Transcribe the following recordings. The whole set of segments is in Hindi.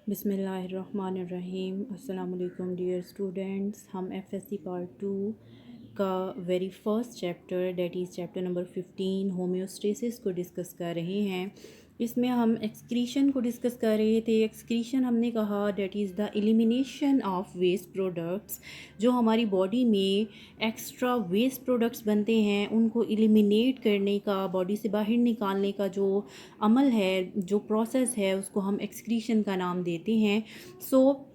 बिस्मिल्लाहिर्रहमानिर्रहीम। अस्सलाम वालेकुम डियर स्टूडेंट्स। हम एफएससी पार्ट 2 का very first chapter that is chapter number 15 homeostasis को डिस्कस कर रहे हैं। इसमें हम एक्सक्रीशन को डिस्कस कर रहे थे। एक्सक्रीशन हमने कहा that is the elimination of waste products. जो हमारी बॉडी में एक्स्ट्रा वेस्ट प्रोडक्ट्स बनते हैं उनको एलिमिनेट करने का, बॉडी से बाहर निकालने का जो अमल है, जो प्रोसेस है, उसको हम एक्सक्रीशन का नाम देते हैं। सो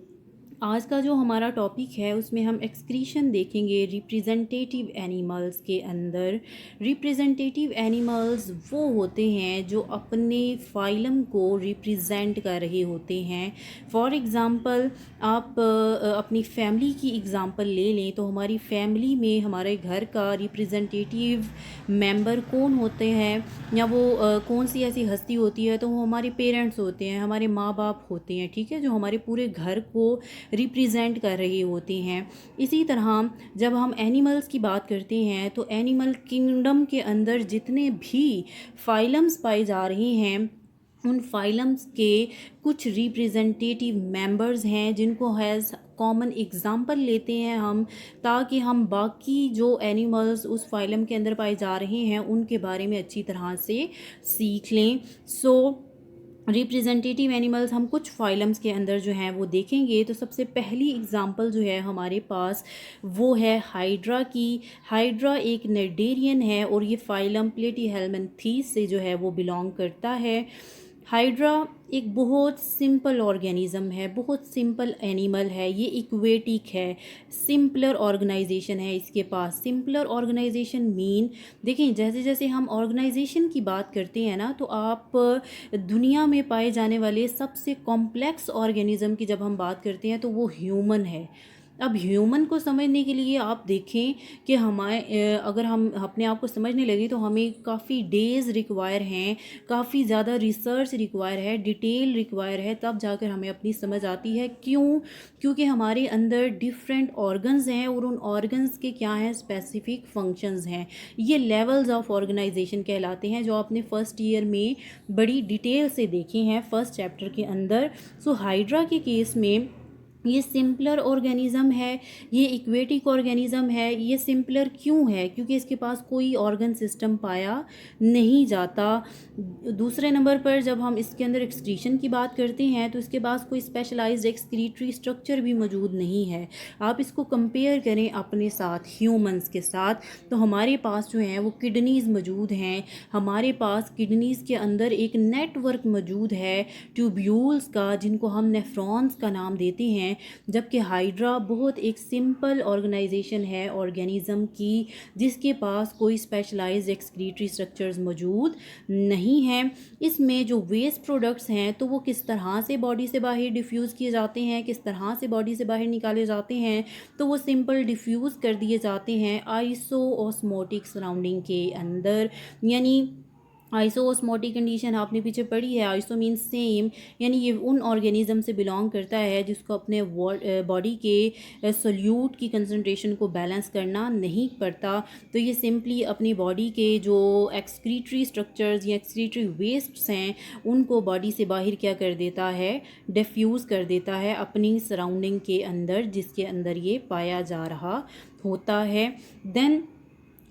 आज का जो हमारा टॉपिक है उसमें हम एक्सक्रीशन देखेंगे रिप्रेजेंटेटिव एनिमल्स के अंदर। रिप्रेजेंटेटिव एनिमल्स वो होते हैं जो अपने फाइलम को रिप्रेजेंट कर रहे होते हैं। फॉर एग्ज़ाम्पल आप अपनी फैमिली की एग्ज़ाम्पल ले लें तो हमारी फैमिली में हमारे घर का रिप्रेजेंटेटिव मेंबर कौन होते हैं, या वो कौन सी ऐसी हस्ती होती है, तो वो हमारे पेरेंट्स होते हैं, हमारे माँ बाप होते हैं, ठीक है, जो हमारे पूरे घर को रिप्रेजेंट कर रहे होते हैं। इसी तरह जब हम एनिमल्स की बात करते हैं तो एनिमल किंगडम के अंदर जितने भी फाइलम्स पाए जा रहे हैं उन फाइलम्स के कुछ रिप्रेजेंटेटिव मेंबर्स हैं जिनको हैज़ कॉमन एग्ज़ाम्पल लेते हैं हम, ताकि हम बाकी जो एनिमल्स उस फाइलम के अंदर पाए जा रहे हैं उनके बारे में अच्छी तरह से सीख लें। सो रिप्रेजेंटेटिव एनिमल्स हम कुछ फाइलम्स के अंदर जो हैं वो देखेंगे। तो सबसे पहली एग्ज़ाम्पल जो है हमारे पास वो है हाइड्रा की। हाइड्रा एक नेडेरियन है और ये फाइलम प्लेटीहेल्मिन्थीस से जो है वो बिलोंग करता है। हाइड्रा एक बहुत सिंपल ऑर्गेनिज़म है, बहुत सिंपल एनिमल है, ये इक्वेटिक है, सिंपलर ऑर्गेनाइजेशन है इसके पास। सिंपलर ऑर्गेनाइजेशन मीन, देखें जैसे जैसे हम ऑर्गेनाइजेशन की बात करते हैं ना, तो आप दुनिया में पाए जाने वाले सबसे कॉम्प्लेक्स ऑर्गेनिज़म की जब हम बात करते हैं तो वो ह्यूमन है। अब ह्यूमन को समझने के लिए आप देखें कि अगर हम अपने आप को समझने लगे तो हमें काफ़ी डेज़ रिक्वायर हैं, काफ़ी ज़्यादा रिसर्च रिक्वायर है, डिटेल रिक्वायर है, तब जाकर हमें अपनी समझ आती है। क्यों? क्योंकि हमारे अंदर डिफरेंट ऑर्गन्स हैं और उन ऑर्गन्स के क्या हैं, स्पेसिफिक फंक्शंस हैं। ये लेवल्स ऑफ ऑर्गेनाइजेशन कहलाते हैं, जो आपने फर्स्ट ईयर में बड़ी डिटेल से देखे हैं फर्स्ट चैप्टर के अंदर। सो हाइड्रा के केस में ये सिंपलर ऑर्गेनिज़म है, ये इक्वेटिक ऑर्गेनिज़म है। ये सिंपलर क्यों है? क्योंकि इसके पास कोई ऑर्गन सिस्टम पाया नहीं जाता। दूसरे नंबर पर जब हम इसके अंदर एक्सक्रीशन की बात करते हैं तो इसके पास कोई स्पेशलाइज्ड एक्सक्रीटरी स्ट्रक्चर भी मौजूद नहीं है। आप इसको कंपेयर करें अपने साथ, ह्यूमंस के साथ, तो हमारे पास जो है वो किडनीज़ मौजूद हैं। हमारे पास किडनीज़ के अंदर एक नेटवर्क मौजूद है ट्यूब्यूल्स का, जिनको हम नेफ्रॉन्स का नाम देते हैं। जबकि हाइड्रा बहुत एक सिंपल ऑर्गेनाइजेशन है ऑर्गेनिज़म की, जिसके पास कोई स्पेशलाइज्ड एक्सक्रीटरी स्ट्रक्चर्स मौजूद नहीं हैं। इसमें जो वेस्ट प्रोडक्ट्स हैं तो वो किस तरह से बॉडी से बाहर डिफ्यूज़ किए जाते हैं, किस तरह से बॉडी से बाहर निकाले जाते हैं, तो वो सिंपल डिफ्यूज़ कर दिए जाते हैं आइसोऑस्मोटिक सराउंडिंग के अंदर। यानी आइसोऑस्मोटिक कंडीशन आपने पीछे पढ़ी है, आइसो मीन सेम, यानी ये उन ऑर्गेनिज़म से बिलोंग करता है जिसको अपने बॉडी के सोल्यूट की कंसनट्रेशन को बैलेंस करना नहीं पड़ता। तो ये सिंपली अपनी बॉडी के जो एक्सक्रीटरी स्ट्रक्चर्स या एक्सक्रीटरी वेस्ट्स हैं उनको बॉडी से बाहर क्या कर देता है, डिफ्यूज़ कर देता है अपनी सराउंडिंग के अंदर, जिसके अंदर ये पाया जा रहा होता है। देन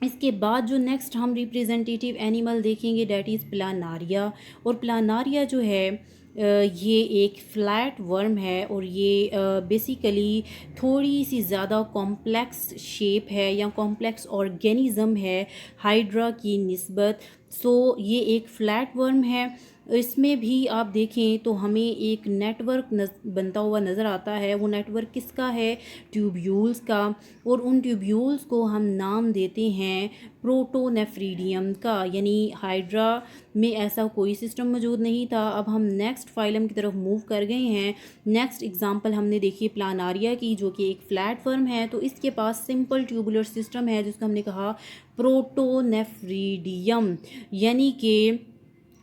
इसके बाद जो नेक्स्ट हम रिप्रेजेंटेटिव एनिमल देखेंगे डेट इज़ प्लानारिया। और प्लानारिया जो है ये एक फ्लैट वर्म है और ये बेसिकली थोड़ी सी ज़्यादा कॉम्प्लेक्स शेप है या कॉम्प्लेक्स ऑर्गेनिज़म है हाइड्रा की निस्बत। सो ये एक फ्लैट वर्म है। इसमें भी आप देखें तो हमें एक नेटवर्क बनता हुआ नज़र आता है। वो नेटवर्क किसका है? ट्यूब्यूल्स का। और उन ट्यूब्यूल्स को हम नाम देते हैं प्रोटोनेफ्रीडियम का। यानी हाइड्रा में ऐसा कोई सिस्टम मौजूद नहीं था। अब हम नेक्स्ट फाइलम की तरफ मूव कर गए हैं। नेक्स्ट एग्जांपल हमने देखी प्लानारिया की, जो कि एक फ्लैट फर्म है। तो इसके पास सिंपल ट्यूबुलर सिस्टम है जिसका हमने कहा प्रोटोनेफ्रीडियम। यानी कि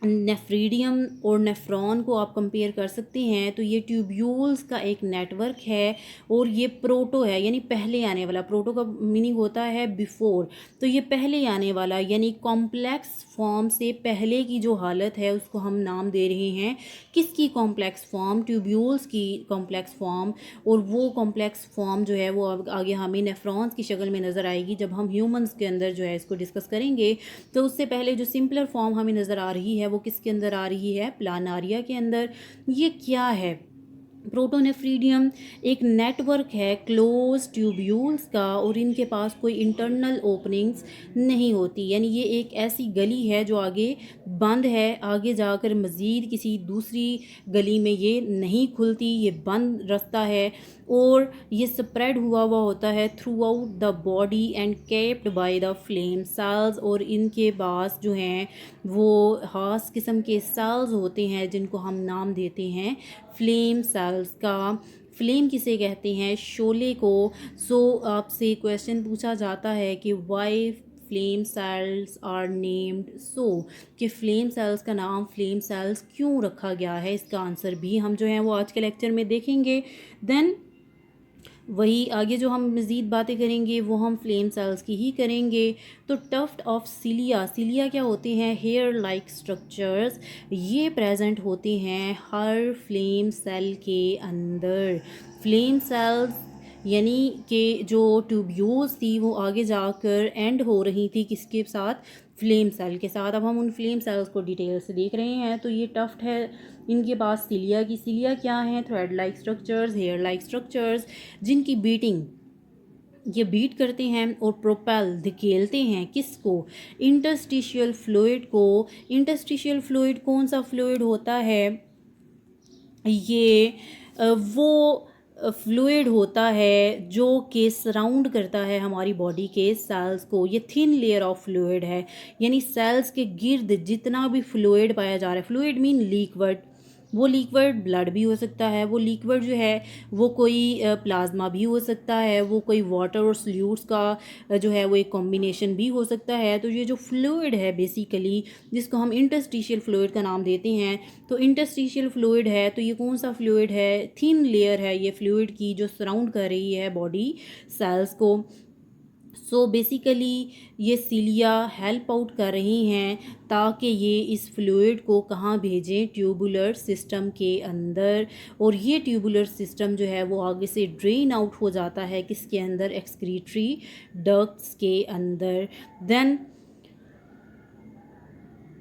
नेफ्रीडियम और नेफ्रॉन को आप कंपेयर कर सकते हैं, तो ये ट्यूब्यूल्स का एक नेटवर्क है और ये प्रोटो है यानी पहले आने वाला। प्रोटो का मीनिंग होता है बिफोर, तो ये पहले आने वाला यानी कॉम्प्लेक्स फॉर्म से पहले की जो हालत है उसको हम नाम दे रहे हैं। किसकी कॉम्प्लेक्स फॉर्म? ट्यूब्यूल्स की कॉम्प्लेक्स फॉर्म। और वो कॉम्प्लेक्स फॉर्म जो है वो आगे हमें नेफ्रॉन्स की शक्ल में नज़र आएगी जब हम ह्यूमंस के अंदर जो है इसको डिस्कस करेंगे। तो उससे पहले जो सिंपलर फॉर्म हमें नज़र आ रही है वो किसके अंदर आ रही है? प्लानारिया के अंदर। ये क्या है? प्रोटोनेफ्रीडियम एक नेटवर्क है क्लोज ट्यूब्यूल्स का और इनके पास कोई इंटरनल ओपनिंग्स नहीं होती, यानी ये एक ऐसी गली है जो आगे बंद है, आगे जाकर मज़ीद किसी दूसरी गली में ये नहीं खुलती, ये बंद रास्ता है और ये स्प्रेड हुआ होता है through out the body and capped by the flame cells. और इनके पास जो हैं वो खास किस्म के सेल्स होते हैं जिनको हम नाम देते हैं फ्लेम सेल्स का। फ्लेम किसे कहते हैं? शोले को। आपसे क्वेश्चन पूछा जाता है कि why flame cells are named so, कि फ्लेम सेल्स का नाम फ्लेम सेल्स क्यों रखा गया है, इसका आंसर भी हम जो है वो आज के लेक्चर में देखेंगे। देन वही आगे जो हम मज़ीद बातें करेंगे वो हम फ्लेम सेल्स की ही करेंगे। तो टफ्ट ऑफ सिलिया, सिलिया क्या होते हैं? हेयर लाइक स्ट्रक्चर्स, ये प्रेजेंट होते हैं हर फ्लेम सेल के अंदर। फ्लेम सेल्स यानी कि जो ट्यूब्यूल्स थी वो आगे जाकर एंड हो रही थी किसके साथ? फ्लेम सेल के साथ। अब हम उन फ्लेम सेल्स को डिटेल से देख रहे हैं। तो ये टफ्ट है इनके पास सिलिया की। सिलिया क्या है? Thread like structures, hair like structures, जिनकी बीटिंग ये बीट करते हैं और प्रोपेल धकेलते हैं किसको? इंटरस्टिशियल फ्लूइड को। इंटरस्टिशियल फ्लूइड कौन सा फ्लूइड होता है? ये वो फ्लूइड होता है जो कि सराउंड करता है हमारी बॉडी के सेल्स को। ये थिन लेयर ऑफ फ्लूइड है, यानी सेल्स के गिर्द जितना भी फ्लूइड पाया जा रहा है, फ्लूइड मीन लिक्विड, वो लिक्विड ब्लड भी हो सकता है, वो लिक्विड जो है वो कोई प्लाज्मा भी हो सकता है, वो कोई वाटर और सल्यूट्स का जो है वो एक कॉम्बिनेशन भी हो सकता है। तो ये जो फ्लूइड है बेसिकली जिसको हम इंटरस्टिशियल फ्लूइड का नाम देते हैं, तो इंटरस्टिशियल फ्लूइड है तो ये कौन सा फ्लूइड है? थिन लेयर है ये फ्लूइड की जो सराउंड कर रही है बॉडी सेल्स को। सो बेसिकली ये सिलिया हेल्प आउट कर रही हैं ताकि ये इस फ्लूइड को कहाँ भेजें? ट्यूबुलर सिस्टम के अंदर। और ये ट्यूबुलर सिस्टम जो है वो आगे से ड्रेन आउट हो जाता है किसके अंदर? एक्सक्रीटरी डक्ट्स के अंदर। देन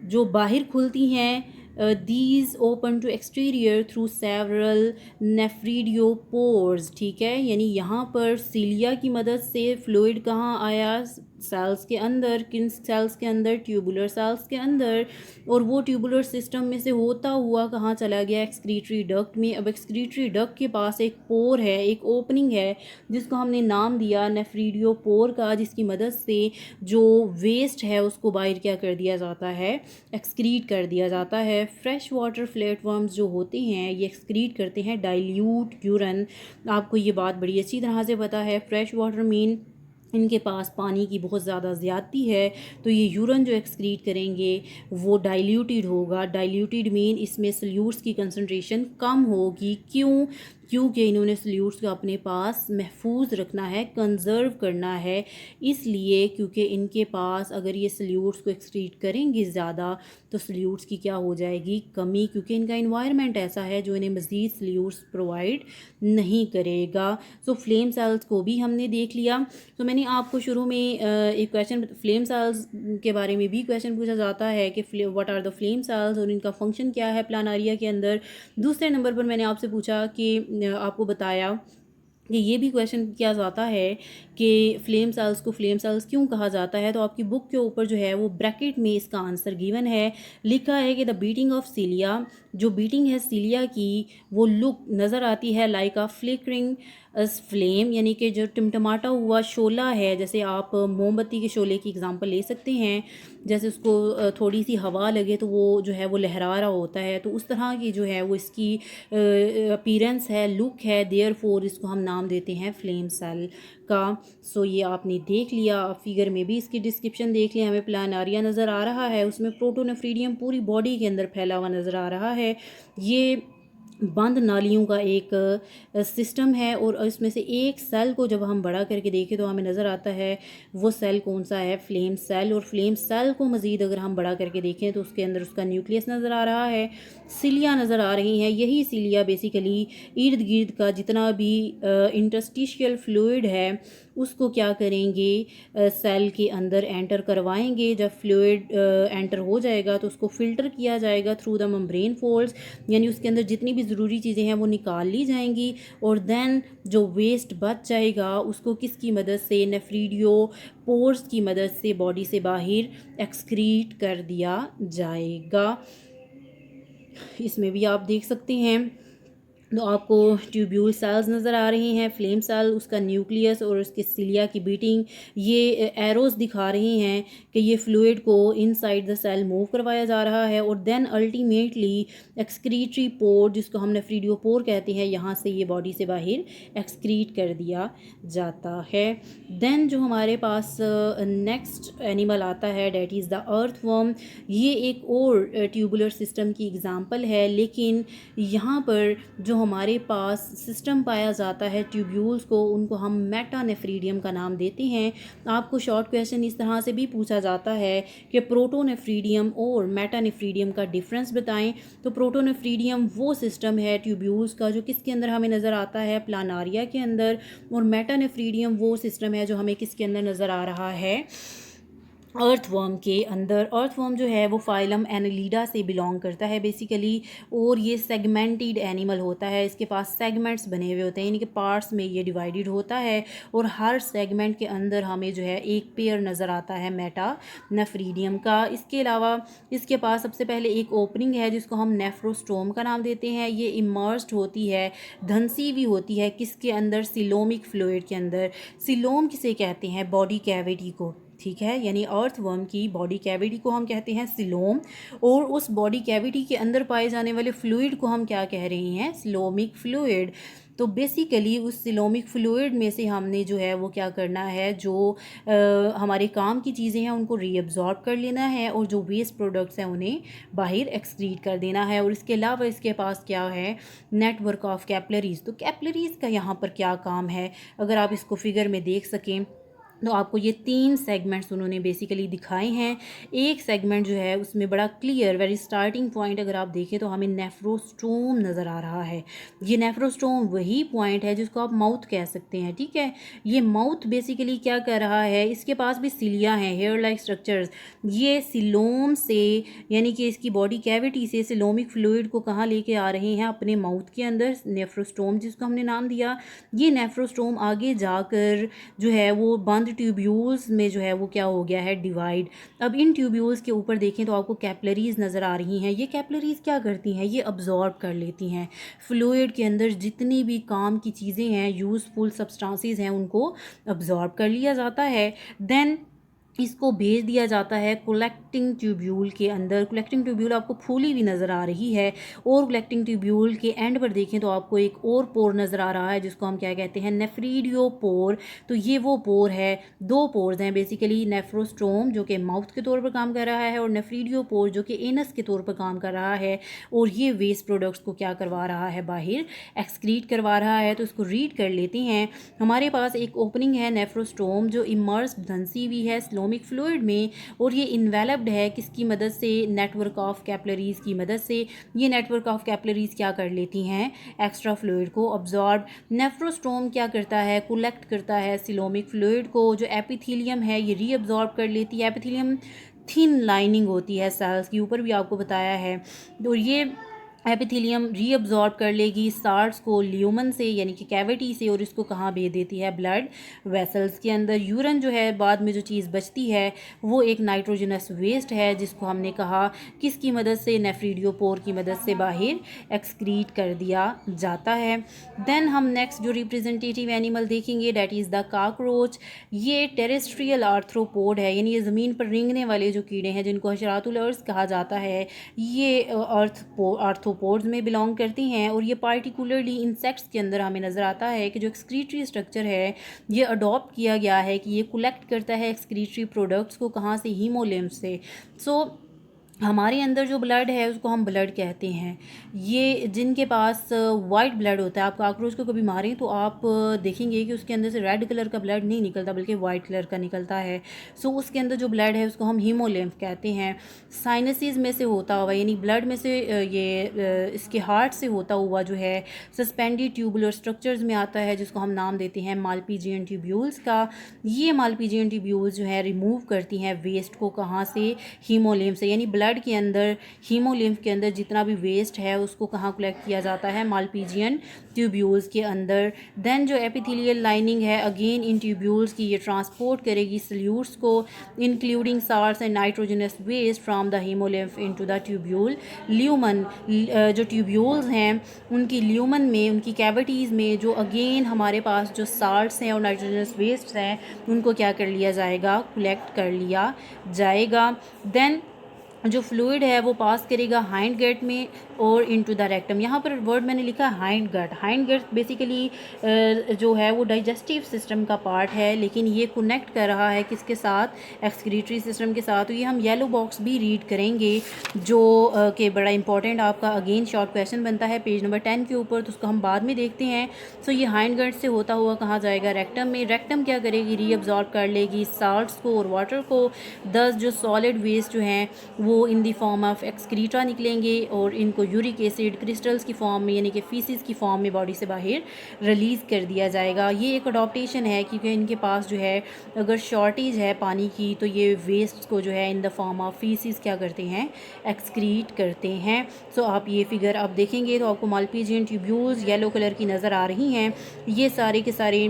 जो बाहर खुलती हैं these open to exterior through several nephridiopores, ठीक है, यानी यहाँ पर सिलिया की मदद से फ्लूइड कहाँ आया? सेल्स के अंदर। किन सेल्स के अंदर? ट्यूबुलर सेल्स के अंदर। और वो ट्यूबुलर सिस्टम में से होता हुआ कहाँ चला गया? एक्सक्रीटरी डक्ट में। अब एक्सक्रीटरी डक्ट के पास एक पोर है, एक ओपनिंग है जिसको हमने नाम दिया नेफ्रीडियोपोर का, जिसकी मदद से जो वेस्ट है उसको बाहर क्या कर दिया जाता है? एक्सक्रीट कर दिया जाता है। फ्रेश वाटर प्लेटफॉर्म्स जो होते हैं ये एक्सक्रीट करते हैं डाइल्यूट यूरन। आपको ये बात बड़ी अच्छी तरह से पता है। फ्रेश वाटर मीन इनके पास पानी की बहुत ज़्यादा ज़्यादती है, तो ये यूरन जो एक्सक्रीट करेंगे वो डाइल्यूटेड होगा। डाइल्यूटेड मीन इसमें सल्यूट्स की कंसंट्रेशन कम होगी। क्यों? क्योंकि इन्होंने सल्यूट्स को अपने पास महफूज रखना है, कंजर्व करना है, इसलिए क्योंकि इनके पास अगर ये सल्यूट्स को एक्सक्रीट करेंगे ज़्यादा तो सल्यूट्स की क्या हो जाएगी? कमी, क्योंकि इनका इन्वायरमेंट ऐसा है जो इन्हें मज़ीद सल्यूट्स प्रोवाइड नहीं करेगा। सो फ्लेम सेल्स को भी हमने देख लिया। तो मैंने आपको शुरू में एक क्वेश्चन फ्लेम सेल्स के बारे में भी क्वेश्चन पूछा जाता है कि what are the flame cells और इनका फंक्शन क्या है प्लानारिया के अंदर। दूसरे नंबर पर मैंने आपसे पूछा कि आपको बताया कि ये भी क्वेश्चन किया जाता है कि फ्लेम सेल्स को फ्लेम सेल्स क्यों कहा जाता है। तो आपकी बुक के ऊपर जो है वो ब्रैकेट में इसका आंसर गिवन है, लिखा है कि द बीटिंग ऑफ सिलिया जो बीटिंग है सीलिया की वो लुक नज़र आती है लाइक अ फ्लिकरिंग फ्लेम, यानी कि जो टिमटमाटा हुआ शोला है, जैसे आप मोमबत्ती के शोले की एग्जांपल ले सकते हैं, जैसे उसको थोड़ी सी हवा लगे तो वो जो है वो लहरा रहा होता है, तो उस तरह की जो है वो इसकी अपीरेंस है, लुक है, देयर फोर इसको हम नाम देते हैं फ्लेम सेल का। सो ये आपने देख लिया, फिगर में भी इसकी डिस्क्रिप्शन देख लिया, हमें प्लानारिया नज़र आ रहा है, उसमें प्रोटोनेफ्रीडियम पूरी बॉडी के अंदर फैला हुआ नज़र आ रहा है। ये बंद नालियों का एक सिस्टम है और इसमें से एक सेल को जब हम बड़ा करके देखें तो हमें नज़र आता है वो सेल कौन सा है, फ्लेम सेल। और फ्लेम सेल को मज़ीद अगर हम बड़ा करके देखें तो उसके अंदर उसका न्यूक्लियस नज़र आ रहा है, सिलिया नज़र आ रही हैं। यही सिलिया बेसिकली इर्द गिर्द का जितना भी इंटरस्टिशियल फ्लूइड है उसको क्या करेंगे, सेल के अंदर एंटर करवाएंगे। जब फ्लूइड एंटर हो जाएगा तो उसको फ़िल्टर किया जाएगा थ्रू द मेम्ब्रेन फोल्ड्स, यानी उसके अंदर जितनी भी ज़रूरी चीज़ें हैं वो निकाल ली जाएंगी और देन जो वेस्ट बच जाएगा उसको किसकी मदद से, नेफ्रीडियो पोर्स की मदद से बॉडी से बाहर एक्सक्रीट कर दिया जाएगा। इसमें भी आप देख सकते हैं तो आपको ट्यूब्यूल सेल्स नज़र आ रही हैं, फ्लेम सेल, उसका न्यूक्लियस और उसके सिलिया की बीटिंग, ये एरोस दिखा रही हैं कि ये फ्लूइड को इनसाइड द सेल मूव करवाया जा रहा है और देन अल्टीमेटली एक्सक्रीटरी पोर, जिसको हम नेफ्रीडियो पोर कहते हैं, यहाँ से ये बॉडी से बाहर एक्सक्रीट कर दिया जाता है। देन जो हमारे पास नेक्स्ट एनिमल आता है डेट इज़ द अर्थवर्म। ये एक और ट्यूबुलर सिस्टम की एग्ज़ाम्पल है, लेकिन यहाँ पर जो हमारे पास सिस्टम पाया जाता है ट्यूब्यूल्स को, उनको हम मेटानेफ्रीडियम का नाम देते हैं। आपको शॉर्ट क्वेश्चन इस तरह से भी पूछा जाता है कि प्रोटोनेफ्रीडियम और मेटानेफ्रीडियम का डिफरेंस बताएं। तो प्रोटोनेफ्रीडियम वो सिस्टम है ट्यूब्यूल्स का जो किसके अंदर हमें नज़र आता है, प्लानारिया के अंदर, और मेटानेफ्रीडियम वो सिस्टम है जो हमें किसके अंदर नज़र आ रहा है, अर्थवर्म के अंदर। अर्थवर्म जो है वो फाइलम एनालिडा से बिलोंग करता है बेसिकली, और ये सेगमेंटेड एनिमल होता है, इसके पास सेगमेंट्स बने हुए होते हैं, यानी कि पार्ट्स में ये डिवाइडेड होता है और हर सेगमेंट के अंदर हमें जो है एक पेयर नज़र आता है मेटानेफ्रीडियम का। इसके अलावा इसके पास सबसे पहले एक ओपनिंग है जिसको हम नेफ्रोस्टोम का नाम देते हैं। ये इमर्स्ड होती है, धंसी हुई होती है, किसके अंदर, सिलोमिक फ्लूइड के अंदर। सिलोम किसे कहते हैं, बॉडी कैविटी को, ठीक है, यानी अर्थवर्म की बॉडी कैविटी को हम कहते हैं सिलोम, और उस बॉडी कैविटी के अंदर पाए जाने वाले फ्लूइड को हम क्या कह रहे हैं, सिलोमिक फ्लूइड। तो बेसिकली उस सिलोमिक फ्लूइड में से हमने जो है वो क्या करना है, जो हमारे काम की चीज़ें हैं उनको रीअब्जॉर्ब कर लेना है और जो वेस्ट प्रोडक्ट्स हैं उन्हें बाहर एक्सक्रीट कर देना है। और इसके अलावा इसके पास क्या है, नेटवर्क ऑफ कैपलरीज। तो कैपलरीज का यहाँ पर क्या काम है, अगर आप इसको फिगर में देख सकें तो आपको ये 3 सेगमेंट्स उन्होंने बेसिकली दिखाए हैं। एक सेगमेंट जो है उसमें बड़ा क्लियर, वेरी स्टार्टिंग पॉइंट अगर आप देखें तो हमें नेफ्रोस्टोम नज़र आ रहा है। ये नेफ्रोस्टोम वही पॉइंट है जिसको आप माउथ कह सकते हैं, ठीक है। ये माउथ बेसिकली क्या कर रहा है, इसके पास भी सिलिया हैं, हेयर लाइक स्ट्रक्चर्स। ये सिलोम से, यानी कि इसकी बॉडी कैविटी से सिलोमिक फ्लूइड को कहाँ लेके आ रहे हैं, अपने माउथ के अंदर, नेफ्रोस्टोम जिसको हमने नाम दिया। ये नेफ्रोस्टोम आगे जाकर जो है वो बंद ट्यूब्यूल्स में जो है वो क्या हो गया है, डिवाइड। अब इन ट्यूब्यूल्स के ऊपर देखें तो आपको कैपलरीज नज़र आ रही हैं। ये कैपलरीज क्या करती हैं, ये अब्जॉर्ब कर लेती हैं फ्लूइड के अंदर जितनी भी काम की चीज़ें हैं, यूज़फुल सब्सटेंसेस हैं, उनको अब्जॉर्ब कर लिया जाता है। देन इसको भेज दिया जाता है कलेक्टिंग ट्यूब्यूल के अंदर। कलेक्टिंग ट्यूब्यूल आपको फूली हुई नज़र आ रही है, और कलेक्टिंग ट्यूब्यूल के एंड पर देखें तो आपको एक और पोर नज़र आ रहा है जिसको हम क्या कहते हैं, नेफ्रीडियो पोर। तो ये वो पोर है, 2 पोर्स हैं बेसिकली, नेफ्रोस्टोम जो कि माउथ के तौर पर काम कर रहा है और नेफ्रीडियो पोर जो कि एनस के तौर पर काम कर रहा है, और ये वेस्ट प्रोडक्ट्स को क्या करवा रहा है, बाहर एक्सक्रीट करवा रहा है। तो इसको रीड कर लेते हैं। हमारे पास एक ओपनिंग है नेफ्रोस्टोम जो इमर्स धंसी हुई है सिलोमिक फ्लूइड में, और ये इन्वेलप्ड है किसकी मदद से, नेटवर्क ऑफ कैपलरीज की मदद से। ये नेटवर्क ऑफ कैपलरीज क्या कर लेती हैं, एक्स्ट्रा फ्लूइड को अब्जॉर्ब। नेफ्रोस्टोम क्या करता है, कलेक्ट करता है सिलोमिक फ्लूइड को। जो एपिथेलियम है ये रीअब्जॉर्ब कर लेती है। एपिथेलियम थिन लाइनिंग होती है सेल्स की, ऊपर भी आपको बताया है। तो ये एपिथेलियम रीअब्जॉर्ब कर लेगी साल्ट्स को ल्यूमन से यानी कि कैविटी से, और इसको कहाँ भेज देती है, ब्लड वेसल्स के अंदर। यूरिन जो है बाद में जो चीज़ बचती है वो एक नाइट्रोजनस वेस्ट है, जिसको हमने कहा किसकी मदद से, नेफ्रीडियोपोर की मदद से बाहर एक्सक्रीट कर दिया जाता है। देन हम नेक्स्ट जो रिप्रेजेंटेटिव एनिमल देखेंगे डेट इज़ द काकरोच। ये टेरेस्ट्रियल आर्थ्रोपोड है, यानी ये ज़मीन पर रेंगने वाले जो कीड़े हैं जिनको हशरातुल अर्ज़ कहा जाता है, ये आर्थ्रोपोड्स में बिलोंग करती हैं। और ये पार्टिकुलरली इंसेक्ट्स के अंदर हमें नज़र आता है कि जो एक्सक्रीटरी स्ट्रक्चर है ये अडॉप्ट किया गया है कि ये कलेक्ट करता है एक्सक्रीटरी प्रोडक्ट्स को, कहाँ से, हीमोलिम्फ से। सो हमारे अंदर जो ब्लड है उसको हम ब्लड कहते हैं। ये जिनके पास वाइट ब्लड होता है, आप काकरोच को कभी मारें तो आप देखेंगे कि उसके अंदर से रेड कलर का ब्लड नहीं निकलता बल्कि वाइट कलर का निकलता है। सो उसके अंदर जो ब्लड है उसको हम हीमोलिम्फ कहते हैं। साइनसिस में से होता हुआ यानी ब्लड में से इसके हार्ट से होता हुआ जो है सस्पेंडेड ट्यूबुलर स्ट्रक्चर्स में आता है, जिसको हम नाम देते हैं मालपीजियन ट्यूब्यूल्स का। ये मालपीजियन ट्यूब्यूल्स जो है रिमूव करती हैं वेस्ट को, कहाँ से, हीमोलिम्फ से। यानी ब्लड के अंदर, हीमोलिम्फ के अंदर जितना भी वेस्ट है उसको कहाँ कलेक्ट किया जाता है, मालपीजियन ट्यूब्यूल्स के अंदर। देन जो एपिथेलियल लाइनिंग है अगेन इन ट्यूब्यूल्स की, ये ट्रांसपोर्ट करेगी सल्यूट्स को including salts and nitrogenous waste from the haemolymph into the tubule lumen. जो ट्यूब्यूल्स हैं उनकी ल्यूमन में, उनकी कैविटीज़ में जो अगेन हमारे पास जो साल्ट्स हैं और नाइट्रोजनस वेस्ट हैं उनको क्या कर लिया जाएगा, कलेक्ट कर लिया जाएगा। देन जो फ्लूइड है वो पास करेगा हाइंड गट में और इनटू द रेक्टम। यहाँ पर वर्ड मैंने लिखा hind gut. Hind gut basically जो है वो डाइजेस्टिव सिस्टम का पार्ट है, लेकिन ये कनेक्ट कर रहा है किसके साथ, एक्सक्रीटरी सिस्टम के साथ। तो ये हम येलो बॉक्स भी रीड करेंगे जो कि बड़ा इंपॉर्टेंट आपका अगेन शॉर्ट क्वेश्चन बनता है पेज नंबर 10 के ऊपर, तो उसको हम बाद में देखते हैं। सो ये हाइंड गट से होता हुआ कहाँ जाएगा, रेक्टम में। रेक्टम क्या करेगी, रीअब्जॉर्ब कर लेगी साल्ट्स को और वाटर को। 10 जो सॉलिड वेस्ट जो हैं वो इन दी फॉर्म ऑफ एक्सक्रीटा निकलेंगे और इनको यूरिक एसिड क्रिस्टल्स की फॉर्म में यानी कि फीसिस की फॉर्म में बॉडी से बाहर रिलीज़ कर दिया जाएगा। ये एक अडॉप्टेशन है क्योंकि इनके पास जो है अगर शॉर्टेज है पानी की तो ये वेस्ट को जो है in the form of faeces क्या करते हैं, एक्सक्रीट करते हैं। सो आप ये फिगर आप देखेंगे तो आपको मालपीजियन ट्यूब्यूल्स येलो कलर की नज़र आ रही हैं। ये सारे के सारे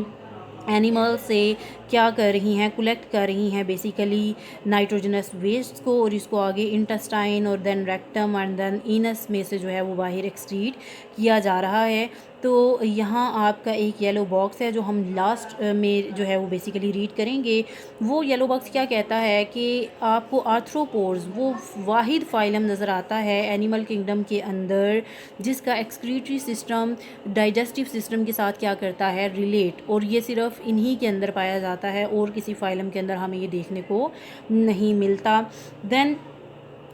एनिमल से क्या कर रही हैं, कलेक्ट कर रही हैं बेसिकली नाइट्रोजनस वेस्ट को, और इसको आगे इंटेस्टाइन और देन रेक्टम एंड देन इनस में से जो है वो बाहर एक्सक्रीट किया जा रहा है। तो यहाँ आपका एक येलो बॉक्स है जो हम लास्ट में जो है वो बेसिकली रीड करेंगे। वो येलो बॉक्स क्या कहता है कि आपको आर्थ्रोपोड्स वो वाहिद फाइलम नज़र आता है एनिमल किंगडम के अंदर जिसका एक्सक्रीटरी सिस्टम डाइजेस्टिव सिस्टम के साथ क्या करता है, रिलेट, और ये सिर्फ इन्हीं के अंदर पाया जाता है और किसी फाइलम के अंदर हमें ये देखने को नहीं मिलता। देन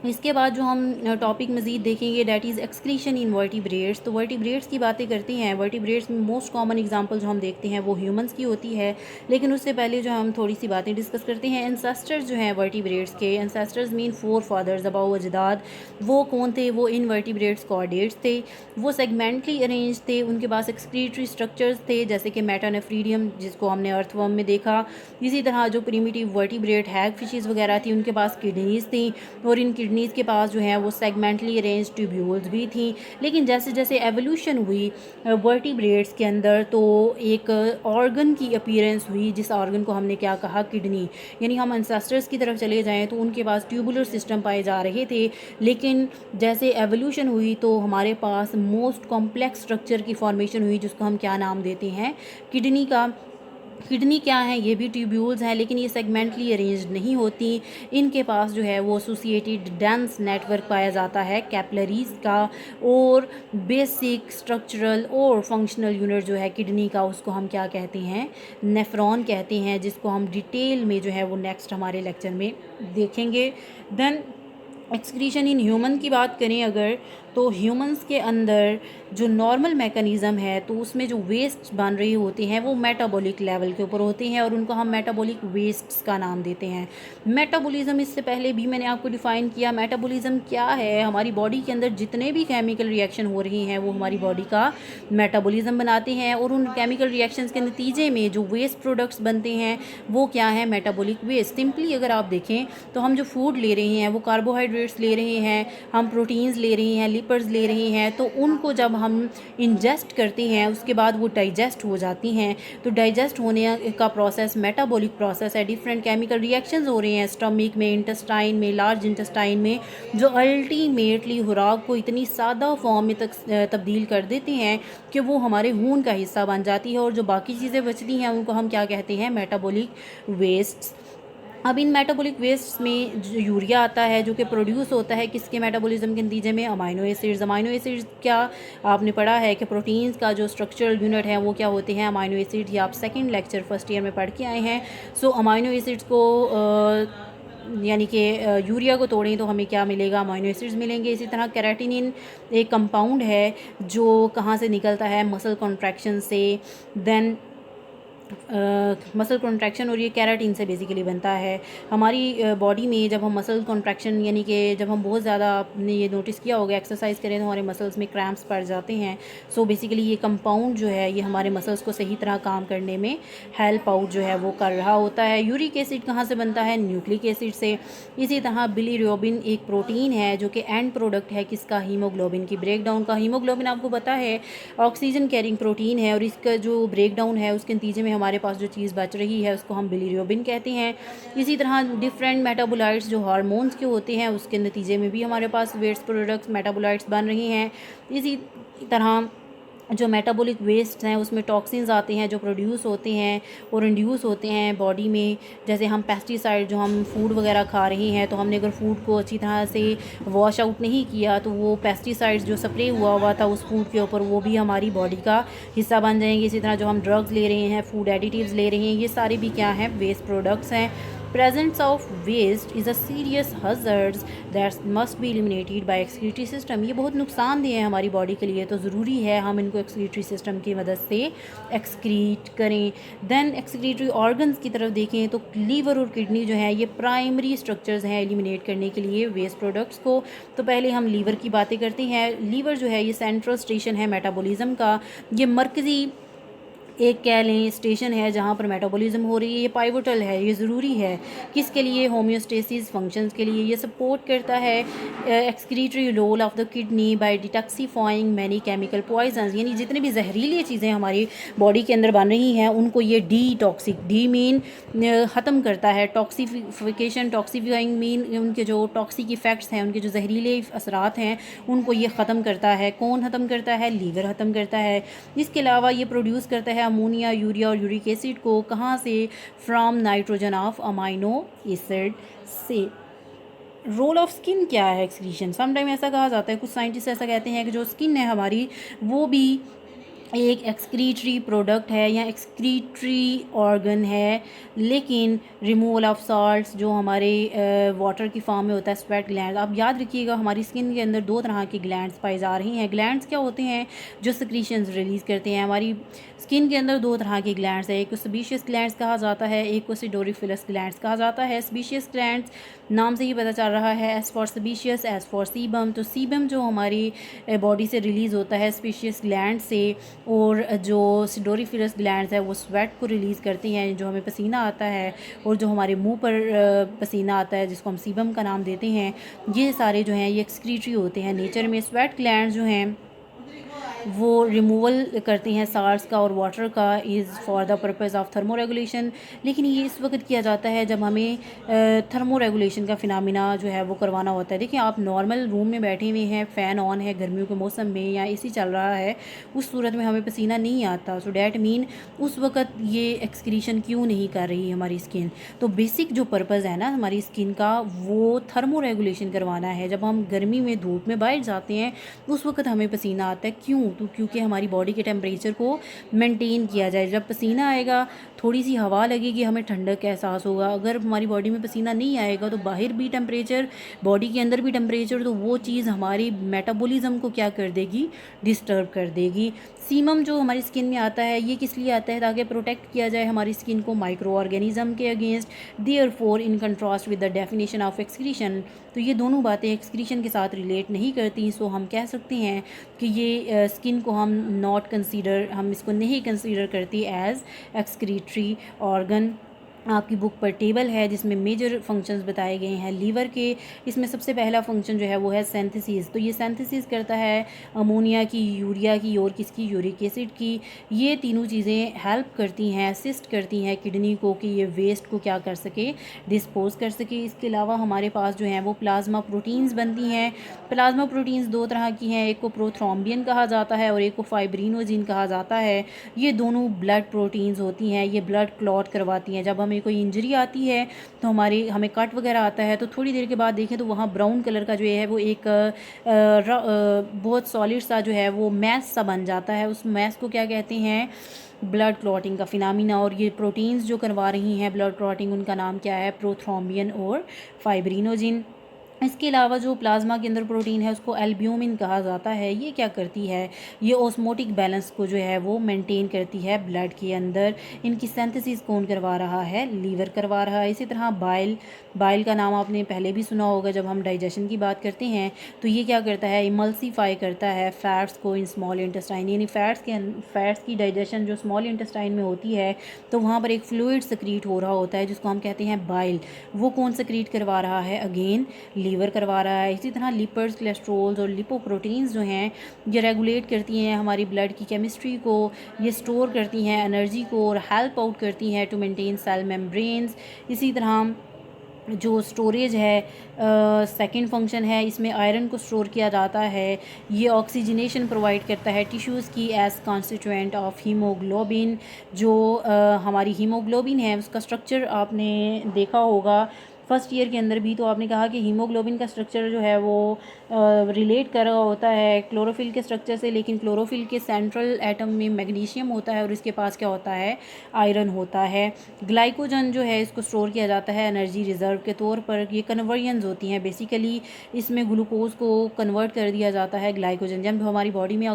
इसके बाद जो हम टॉपिक मज़ीद देखेंगे that is excretion in vertebrates. तो वर्टिब्रेट्स की बातें करते हैं। वर्टिब्रेट्स में मोस्ट कॉमन एग्जांपल जो हम देखते हैं वो ह्यूमंस की होती है, लेकिन उससे पहले जो हम थोड़ी सी बातें डिस्कस करते हैं एंसेस्टर्स जो हैं वर्टिब्रेट्स के। एंसेस्टर्स मीन फोर फादर्स, अबाउ अजदाद। वो कौन थे, वो इन वर्टिब्रेट्स कॉर्डेट्स थे। वो सेगमेंटली अरेंज थे, उनके पास एक्सक्रीटरी स्ट्रक्चर्स थे जैसे कि मेटानेफ्रीडियम जिसको हमने अर्थवर्म में देखा। इसी तरह जो प्रीमिटिव वर्टिब्रेट हैग फिशेज़ वगैरह थी उनके पास किडनीज़ थी और इन किडनीज़ के पास जो है वो सेगमेंटली अरेंज ट्यूब्यूल्स भी थी। लेकिन जैसे जैसे एवोल्यूशन हुई वर्टिब्रेट्स के अंदर तो एक ऑर्गन की अपीयरेंस हुई जिस ऑर्गन को हमने क्या कहा, किडनी। यानी हम एंसेस्टर्स की तरफ चले जाएं तो उनके पास ट्यूबुलर सिस्टम पाए जा रहे थे, लेकिन जैसे एवोल्यूशन हुई तो हमारे पास मोस्ट कॉम्प्लेक्स स्ट्रक्चर की फॉर्मेशन हुई जिसको हम क्या नाम देते हैं, किडनी का। किडनी क्या है, ये भी ट्यूब्यूल्स हैं लेकिन ये सेगमेंटली अरेंज्ड नहीं होती। इनके पास जो है वो एसोसिएटेड डेंस नेटवर्क पाया जाता है कैपिलरीज का, और बेसिक स्ट्रक्चरल और फंक्शनल यूनिट जो है किडनी का उसको हम क्या कहते हैं, नेफ्रॉन कहते हैं, जिसको हम डिटेल में जो है वो नेक्स्ट हमारे लेक्चर में देखेंगे। देन एक्सक्रीशन इन ह्यूमन की बात करें अगर तो ह्यूमंस के अंदर जो नॉर्मल मैकेनिज़्म है तो उसमें जो वेस्ट बन रही होती हैं वो मेटाबॉलिक लेवल के ऊपर होती हैं और उनको हम मेटाबॉलिक वेस्ट्स का नाम देते हैं। मेटाबॉलिज्म इससे पहले भी मैंने आपको डिफ़ाइन किया। मेटाबॉलिज्म क्या है, हमारी बॉडी के अंदर जितने भी केमिकल रिएक्शन हो रही हैं वो हमारी बॉडी का मेटाबॉलिज्म बनाते हैं और उन केमिकल रिएक्शंस के नतीजे में जो वेस्ट प्रोडक्ट्स बनते हैं वो क्या है, मेटाबॉलिक वेस्ट। सिंपली अगर आप देखें तो हम जो फूड ले रहे हैं वो कार्बोहाइड्रेट्स ले रहे हैं, हम प्रोटीन्स ले रहे हैं, वेपर्स ले रहे हैं, तो उनको जब हम इंजेस्ट करते हैं उसके बाद वो डाइजेस्ट हो जाती हैं। तो डाइजेस्ट होने का प्रोसेस मेटाबॉलिक प्रोसेस है, डिफरेंट केमिकल रिएक्शंस हो रहे हैं स्टमक में, इंटेस्टाइन में, लार्ज इंटेस्टाइन में, जो अल्टीमेटली खुराक को इतनी सादा फॉर्म में तक तब्दील कर देते हैं कि वो हमारे खून का हिस्सा बन जाती है, और जो बाकी चीज़ें बचती हैं उनको हम क्या कहते हैं, मेटाबॉलिक वेस्ट्स। अब इन मेटाबॉलिक वेस्ट में जो यूरिया आता है जो कि प्रोड्यूस होता है किसके मेटाबॉलिज्म के नतीजे में, अमाइनो एसिड्स। अमाइनो एसिड्स क्या आपने पढ़ा है कि प्रोटीन्स का जो स्ट्रक्चरल यूनिट है वो क्या होते हैं, अमाइनो एसिड। ये आप सेकंड लेक्चर फर्स्ट ईयर में पढ़ के आए हैं। सो अमाइनो एसिड्स को यानी कि यूरिया को तोड़ें तो हमें क्या मिलेगा, अमाइनो एसिड्स मिलेंगे। इसी तरह कैराटिनिन एक कंपाउंड है जो कहाँ से निकलता है, मसल कॉन्ट्रैक्शन से। देन मसल कॉन्ट्रैक्शन, और ये कैराटिन से बेसिकली बनता है। हमारी बॉडी में जब हम मसल कॉन्ट्रैक्शन यानी कि जब हम बहुत ज़्यादा, आपने ये नोटिस किया होगा, एक्सरसाइज करें तो हमारे मसल्स में क्रैम्प्स पड़ जाते हैं। सो बेसिकली ये कंपाउंड जो है ये हमारे मसल्स को सही तरह काम करने में हेल्प आउट जो है वो कर रहा होता है। यूरिक एसिड कहाँ से बनता है, न्यूक्लिक एसिड से। इसी तरह बिलीरुबिन एक प्रोटीन है जो कि एंड प्रोडक्ट है किसका, हीमोग्लोबिन की ब्रेकडाउन का। हीमोग्लोबिन आपको पता है ऑक्सीजन कैरिंग प्रोटीन है, और इसका जो ब्रेकडाउन है उसके नतीजे में हमारे पास जो चीज़ बच रही है उसको हम बिलीरुबिन कहते हैं। इसी तरह डिफरेंट मेटाबोलाइट्स जो हार्मोन्स के होते हैं उसके नतीजे में भी हमारे पास वेस्ट प्रोडक्ट्स मेटाबोलाइट्स बन रही हैं। इसी तरह जो मेटाबॉलिक वेस्ट हैं उसमें टॉक्सिन्स आते हैं जो प्रोड्यूस होते हैं और इंड्यूस होते हैं बॉडी में। जैसे हम पेस्टिसाइड, जो हम फूड वगैरह खा रहे हैं, तो हमने अगर फूड को अच्छी तरह से वॉश आउट नहीं किया तो वो पेस्टिसाइड्स जो स्प्रे हुआ था उस फूड के ऊपर वो भी हमारी बॉडी का हिस्सा बन जाएंगे। इसी तरह जो हम ड्रग्स ले रहे हैं, फूड एडिटिव्स ले रहे हैं, ये सारे भी क्या हैं, वेस्ट प्रोडक्ट्स हैं। Presence of waste is a serious hazard that must be eliminated by excretory system। ये बहुत नुकसानदेह है हमारी बॉडी के लिए, तो ज़रूरी है हम इनको excretory system की मदद से excrete करें। देन excretory organs की तरफ देखें तो लीवर और किडनी जो है ये प्राइमरी स्ट्रक्चर्स हैं एलिमिनेट करने के लिए वेस्ट प्रोडक्ट्स को। तो पहले हम लीवर की बातें करते हैं। लीवर जो है ये सेंट्रल स्टेशन है मेटाबॉलिज्म का, ये मरकज़ी एक कह लें स्टेशन है जहाँ पर मेटाबॉलिज्म हो रही है। ये पाइवोटल है, ये ज़रूरी है किसके लिए, होम्योस्टेसिस फंक्शंस के लिए। ये सपोर्ट करता है excretory role of the kidney by detoxifying many chemical poisons, यानी जितने भी जहरीली चीज़ें हमारी बॉडी के अंदर बन रही हैं उनको ये डी मीन ख़त्म करता है। टॉक्सिफिकेशन, टॉक्सिफाइंग मीन उनके जो टॉक्सिक इफ़ेक्ट्स हैं, उनके जो जहरीले असरात हैं उनको ये ख़त्म करता है। कौन ख़त्म करता है, लीवर ख़त्म करता है। इसके अलावा ये प्रोड्यूस करता है अमोनिया, यूरिया और यूरिक एसिड को, कहाँ से, from nitrogen of amino acid से। रोल ऑफ स्किन क्या है एक्सक्रीशन, समटाइम ऐसा कहा जाता है, कुछ साइंटिस्ट ऐसा कहते हैं कि जो स्किन है हमारी वो भी एक एक्सक्रीटरी प्रोडक्ट है या एक्सक्रीटरी ऑर्गन है। लेकिन रिमूवल ऑफ साल्ट्स जो हमारे वाटर की फॉर्म में होता है, स्वेट ग्लैंड। आप याद रखिएगा हमारी स्किन के अंदर दो तरह की ग्लैंड्स पाई जा रही हैं। ग्लैंड्स क्या होते हैं, जो सिक्रीशंस रिलीज़ करते हैं। हमारी स्किन के अंदर दो तरह की ग्लैंड्स है, एक को सेबेशियस ग्लैंड्स कहा जाता है, एक को सिडोरिफिलस ग्लैंड्स कहा जाता है। सेबेशियस ग्लैंड्स नाम से ही पता चल रहा है, as for sebaceous, as for sebum. तो सीबम जो हमारी बॉडी से रिलीज़ होता है सेबेशियस ग्लैंड से, और जो सिडोरिफिलस ग्लैंड्स है वो स्वेट को रिलीज़ करती हैं, जो हमें पसीना आता है, और जो हमारे मुंह पर पसीना आता है जिसको हम सीबम का नाम देते हैं। ये सारे जो हैं ये एक्सक्रीटरी होते हैं नेचर में। स्वेट ग्लैंड्स जो हैं वो रिमूवल करती हैं साल्ट्स का और वाटर का, is for the purpose of thermo regulation. लेकिन ये इस वक्त किया जाता है जब हमें थर्मो रेगुलेशन का फिनोमिना जो है वो करवाना होता है। देखिए आप नॉर्मल रूम में बैठे हुए हैं, फ़ैन ऑन है गर्मियों के मौसम में या एसी चल रहा है, उस सूरत में हमें पसीना नहीं आता। सो डैट मीन उस वक्त ये एक्सक्रीशन क्यों नहीं कर रही हमारी स्किन। तो बेसिक जो पर्पज़ है ना हमारी स्किन का, वो थर्मो रेगुलेशन करवाना है। जब हम गर्मी में धूप में बाहर जाते हैं उस वक्त हमें पसीना आता है, क्यों, तो क्योंकि हमारी बॉडी के टेम्परेचर को मेंटेन किया जाए। जब पसीना आएगा थोड़ी सी हवा लगेगी, हमें ठंडक का एहसास होगा। अगर हमारी बॉडी में पसीना नहीं आएगा तो बाहर भी टेम्परेचर, बॉडी के अंदर भी टेम्परेचर, तो वो चीज़ हमारी मेटाबॉलिज्म को क्या कर देगी, डिस्टर्ब कर देगी। सीमम जो हमारी स्किन में आता है ये किस लिए आता है, ताकि प्रोटेक्ट किया जाए हमारी स्किन को माइक्रो ऑर्गेनिज्म के against. Therefore in contrast with the definition of excretion, तो ये दोनों बातें एक्सक्रीशन के साथ रिलेट नहीं करती। सो हम कह सकते हैं कि ये स्किन को हम नॉट कंसीडर, हम इसको नहीं कंसीडर करती एज एक्सक्रीटरी ऑर्गन। आपकी बुक पर टेबल है जिसमें मेजर फंक्शंस बताए गए हैं लीवर के। इसमें सबसे पहला फंक्शन जो है वो है सिंथेसिस। तो ये सिंथेसिस करता है अमोनिया की, यूरिया की और किसकी, यूरिक एसिड की। ये तीनों चीज़ें हेल्प करती हैं, असिस्ट करती हैं किडनी को कि ये वेस्ट को क्या कर सके, डिस्पोज कर सके। इसके अलावा हमारे पास जो है वो प्लाज्मा प्रोटीन्स बनती हैं। प्लाज्मा प्रोटीन्स दो तरह की हैं, एक को प्रोथ्रोम्बियन कहा जाता है और एक को फाइब्रिनोजिन कहा जाता है। ये दोनों ब्लड प्रोटीन्स होती हैं, ये ब्लड क्लॉट करवाती हैं। जब हमें कोई इंजरी आती है तो हमें कट वगैरह आता है तो थोड़ी देर के बाद देखें तो वहाँ ब्राउन कलर का जो है वो एक बहुत सॉलिड सा जो है वो मैस सा बन जाता है। उस मैस को क्या कहते हैं, ब्लड क्लॉटिंग का फिनामिना। और ये प्रोटीन्स जो करवा रही हैं ब्लड क्लॉटिंग, उनका नाम क्या है, प्रोथ्रोम्बियन और फाइब्रिनोजिन। इसके अलावा जो प्लाज्मा के अंदर प्रोटीन है उसको एल्ब्यूमिन कहा जाता है। ये क्या करती है, ये ऑस्मोटिक बैलेंस को जो है वो मेंटेन करती है ब्लड के अंदर। इनकी सिंथेसिस कौन करवा रहा है, लीवर करवा रहा है। इसी तरह बाइल का नाम आपने पहले भी सुना होगा जब हम डाइजेशन की बात करते हैं। तो ये क्या करता है, इमल्सीफाई करता है फैट्स को इन स्मॉल इंटेस्टाइन, यानी फैट्स की डाइजेशन जो स्मॉल इंटेस्टाइन में होती है तो वहाँ पर एक फ्लूइड सक्रीट हो रहा होता है जिसको हम कहते हैं बाइल। वो कौन सक्रीट करवा रहा है, अगेन लीवर करवा रहा है। इसी तरह लिपिड्स, कोलेस्ट्रोल्स और लिपोप्रोटीन्स जो हैं ये रेगुलेट करती हैं हमारी ब्लड की केमिस्ट्री को, ये स्टोर करती हैं एनर्जी को और हेल्प आउट करती हैं टू मेंटेन सेल मेम्ब्रेन्स। इसी तरह जो स्टोरेज है सेकंड फंक्शन है, इसमें आयरन को स्टोर किया जाता है। ये ऑक्सीजनेशन प्रोवाइड करता है टिश्यूज़ की एज कॉन्स्टिट्यूएंट ऑफ हीमोग्लोबिन। जो हमारी हीमोग्लोबिन है उसका स्ट्रक्चर आपने देखा होगा फर्स्ट ईयर के अंदर भी। तो आपने कहा कि हीमोग्लोबिन का स्ट्रक्चर जो है वो रिलेट कर रहा होता है क्लोरोफिल के स्ट्रक्चर से, लेकिन क्लोरोफिल के सेंट्रल एटम में मैग्नीशियम होता है और इसके पास क्या होता है, आयरन होता है। ग्लाइकोजन जो है इसको स्टोर किया जाता है एनर्जी रिजर्व के तौर पर। ये कन्वर्जन्स होती हैं बेसिकली, इसमें ग्लूकोज को कन्वर्ट कर दिया जाता है ग्लाइकोजन। जब हमारी बॉडी में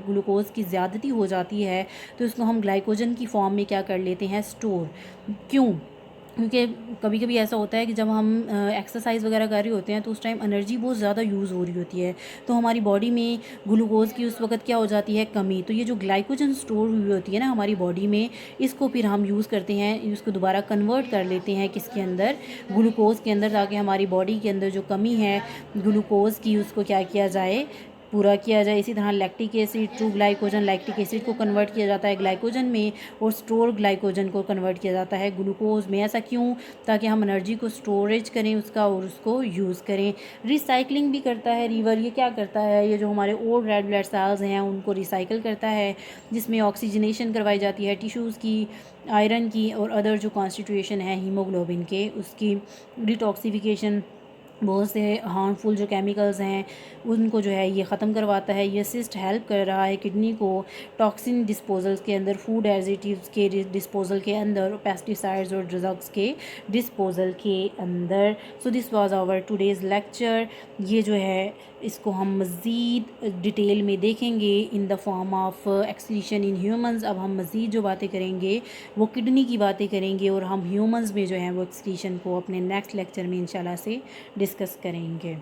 ग्लूकोज की ज़्यादती हो जाती है तो इसको हम ग्लाइकोजन की फॉर्म में क्या कर लेते हैं, स्टोर। क्यों, क्योंकि कभी कभी ऐसा होता है कि जब हम एक्सरसाइज वगैरह कर रहे होते हैं तो उस टाइम एनर्जी बहुत ज़्यादा यूज़ हो रही होती है तो हमारी बॉडी में ग्लूकोज की उस वक्त क्या हो जाती है, कमी। तो ये जो ग्लाइकोजन स्टोर हुई होती है ना हमारी बॉडी में, इसको फिर हम यूज़ करते हैं, इसको दोबारा कन्वर्ट कर लेते हैं किसके अंदर, ग्लूकोज के अंदर, ताकि हमारी बॉडी के अंदर जो कमी है ग्लूकोज की उसको क्या किया जाए, पूरा किया जाए। इसी तरह lactic acid, true glycogen lactic acid को कन्वर्ट किया जाता है ग्लाइकोजन में और स्टोर ग्लाइकोजन को कन्वर्ट किया जाता है ग्लूकोज में। ऐसा क्यों, ताकि हम एनर्जी को स्टोरेज करें उसका और उसको यूज़ करें। रिसाइकलिंग भी करता है लीवर। ये क्या करता है, ये जो हमारे ओल्ड रेड ब्लड सेल्स हैं उनको रिसाइकिल करता है, जिसमें ऑक्सीजनेशन करवाई जाती है टिश्यूज़ की, आयरन की और अदर जो कॉन्स्टिट्यूएशन है हीमोग्लोबिन के उसकी, डिटॉक्सिफिकेशन, बहुत से हार्मफुल जो केमिकल्स हैं उनको जो है ये ख़त्म करवाता है। ये असिस्ट हेल्प कर रहा है किडनी को टॉक्सिन डिस्पोजल्स के अंदर, फूड एडिटिव्स के डिस्पोजल के अंदर, पेस्टिसाइड्स और ड्रग्स के डिस्पोजल के अंदर। So this was our today's lecture. ये जो है इसको हम मज़ीद डिटेल में देखेंगे in the form of excretion in humans. अब हम मज़ीद जो बातें करेंगे वो किडनी की बातें करेंगे और हम ह्यूमंस में जो है वो एक्सक्रीशन को अपने नेक्स्ट लेक्चर में इंशाल्लाह से डिस्कस करेंगे।